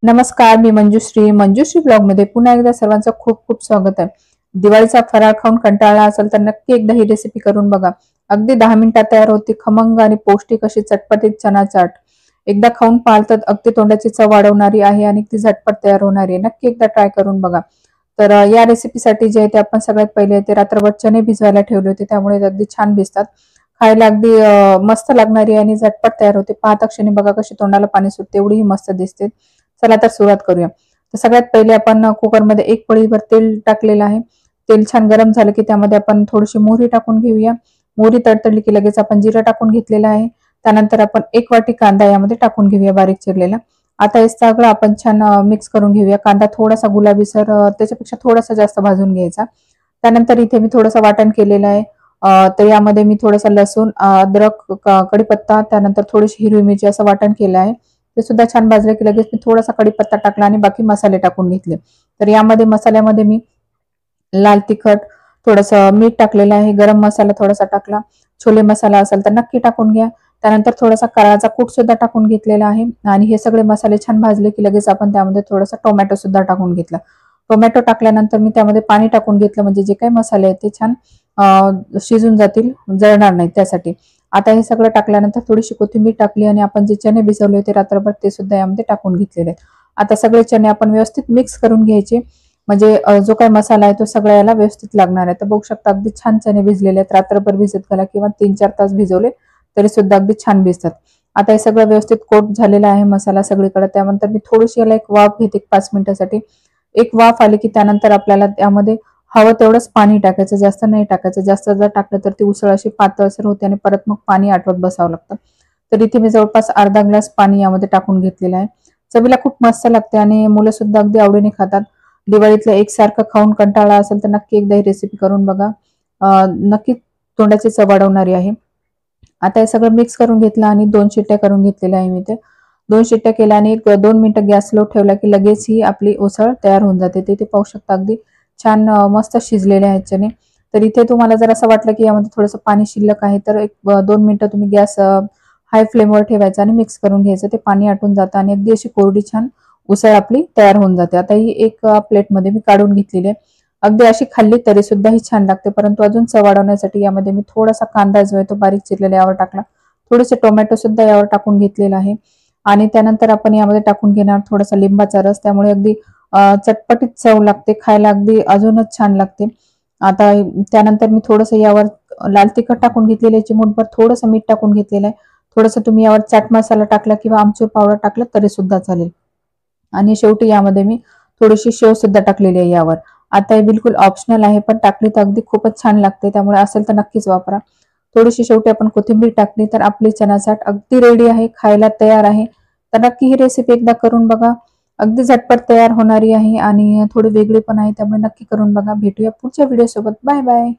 नमस्कार, मी मंजुश्री ब्लॉग मध्ये पुन्हा एकदा सर्वांचं खूप खूप स्वागत आहे। दिवाळीचा फराळ खाऊन कंटाळा असेल तर नक्की एकदा ही रेसिपी करून बघा। अगदी 10 मिनिटात तयार होती खमंग आणि पौष्टिक अशी चटपटीत चना चाट। एकदा खाऊन पाहाल तर अगदी तोंडाची चव वाढवणारी आहे आणि ती झटपट तयार होणारी आहे। नक्की एकदा ट्राय करून बघा। तर या रेसिपीसाठी जे आहे ते आपण सगळ्यात पहिले ते रात्रभर चणे भिजवायला ठेवले होते, त्यामुळे अगदी छान भिजतात। खायला अगदी मस्त लागणारी आणि झटपट तयार होते। पाहता क्षणी बघा कशी तोंडाला पाणी सुटते, एवढीही मस्त दिसते। चला तर सुरुवात करूया। तर सगळ्यात पहिले आपण कुकरमध्ये एक पळीभर तेल टाकलेलं आहे। तेल छान गरम झालं की त्यामध्ये आपण थोडीशी मोहरी टाकून घेऊया। मोहरी तडतडली की लगेच आपण जिरं टाकून घेतलेलं आहे। त्यानंतर आपण 1 वाटी कांदा यामध्ये टाकून घेऊया बारीक चिरलेला। आता हे सगळं आपण छान मिक्स करून घेऊया। कांदा थोडासा गुलाबीसर त्याच्यापेक्षा थोडासा जास्त भाजून घ्यायचा। त्यानंतर इथे मी थोडंसं वाटण केलेलं आहे। तर यामध्ये मी थोडासा लसूण, अद्रक, कढीपत्ता, त्यानंतर थोडीशी हिरवी मिरची असं वाटण केलं आहे। ते सुद्धा छान भाजले की लगेच मी थोडासा कढीपत्ता टाकला आणि बाकी मसाले टाकून घेतले। तर यामध्ये मसाल्यामध्ये मी लाल तिखट, थोडंसं मीठ टाकलेलं आहे, गरम मसाला थोडासा टाकला, छोले मसाला असेल तर नक्की टाकून घ्या। त्यानंतर थोडासा कारळाचा कूट सुद्धा टाकून घेतलेला आहे आणि हे सगळे मसाले छान भाजले की लगेच आपण त्यामध्ये थोडासा टोमॅटो सुद्धा टाकून घेतला। टोमॅटो टाकल्यानंतर मी त्यामध्ये पाणी टाकून घेतलं, म्हणजे जे काही मसाले आहेत ते छान शिजून जातील, जळणार नाही त्यासाठी। आता हे सगळं टाकल्यानंतर थोडीशी कोथिंबीर टाकली आणि आपण जे चणे भिजवले होते रात्रभर ते सुद्धा यामध्ये टाकून घेतलेले आहेत। आता सगळे चणे आपण व्यवस्थित मिक्स करून घ्यायचे, म्हणजे जो काही मसाला आहे तो सगळ्या याला व्यवस्थित लागणार आहे। तर बघू शकता अगदी छान चणे भिजलेले आहेत। रात्रभर भिजत घाला किंवा 3-4 तास भिजवले तरी सुद्धा अगदी छान भिजतात। आता हे सगळं व्यवस्थित कोट झालेला आहे मसाला सगळीकडे। त्यानंतर मी थोडीशी याला एक वाफ घेते 5 मिनिटासाठी। एक वाफ आली की त्यानंतर आपल्याला त्यामध्ये हवं तेवढंच पाणी टाकायचं, जास्त नाही टाकायचं। जास्त जर टाकलं तर ती उसळ अशी पातळसर होते आणि परत मग पाणी आटवत बसावं लागतं। तर इथे मी जवळपास अर्धा ग्लास पाणी यामध्ये टाकून घेतलेलं आहे। चवीला खूप मस्त लागते आणि मुलं सुद्धा अगदी आवडीने खातात। दिवाळीतलं एकसारखं खाऊन कंटाळा असेल तर नक्की एकदा ही रेसिपी करून बघा। नक्की तोंडाची चव वाढवणारी आहे। आता हे सगळं मिक्स करून घेतलं आणि 2 शिट्ट्या करून घेतलेल्या आहे मी ते। 2 शिट्ट्या केल्या आणि 2 मिनिटं गॅस लो ठेवला की लगेच ही आपली उसळ तयार होऊन जाते। ते पाहू शकता अगदी छान मस्त शिजलेले आहेत चणे। तर इथे तुम्हाला जर असं वाटलं की यामध्ये थोडंसं पाणी शिल्लक आहे तर एक 2 मिनिटं तुम्ही गॅस हाय फ्लेमवर ठेवायचा आणि मिक्स करून घ्यायचं। ते पाणी आटून जातं आणि अगदी अशी कोरडी छान उसळ आपली तयार होऊन जाते। आता ही एक प्लेटमध्ये मी काढून घेतलेली आहे। अगदी अशी खाल्ली तरी सुद्धा ही छान लागते, परंतु अजून चव वाढवण्यासाठी यामध्ये मी थोडासा कांदा जो आहे तो बारीक चिरलेला यावर टाकला, थोडेसे टोमॅटो सुद्धा यावर टाकून घेतलेला आहे आणि त्यानंतर आपण यामध्ये टाकून घेणार थोडासा लिंबाचा रस। त्यामुळे अगदी चटपटीत चव लागते, खायला अगदी अजूनच छान लागते। आता त्यानंतर मी थोडंसं यावर लाल तिखट टाकून घेतलेलं आहे, चिमूटभर थोडंसं मीठ टाकून घेतलेलं आहे। थोडंसं तुम्ही यावर चाट मसाला टाकला किंवा आमचूर पावडर टाकलं तरी सुद्धा चालेल। आणि शेवटी यामध्ये मी थोडीशी शेव सुद्धा टाकलेली आहे यावर। आता हे बिलकुल ऑप्शनल आहे, पण टाकली तर अगदी खूपच छान लागते, त्यामुळे असेल तर नक्कीच वापरा। थोडीशी शेवटी आपण कोथिंबीर टाकली तर आपली चना चाट अगदी रेडी आहे, खायला तयार आहे। तर नक्की ही रेसिपी एकदा करून बघा। अगदी झटपट तयार होणारी आहे आणि थोडी वेगळी पण आहे, त्यामुळे नक्की करून बघा। भेटूया पुढच्या व्हिडिओ सोबत। Bye bye.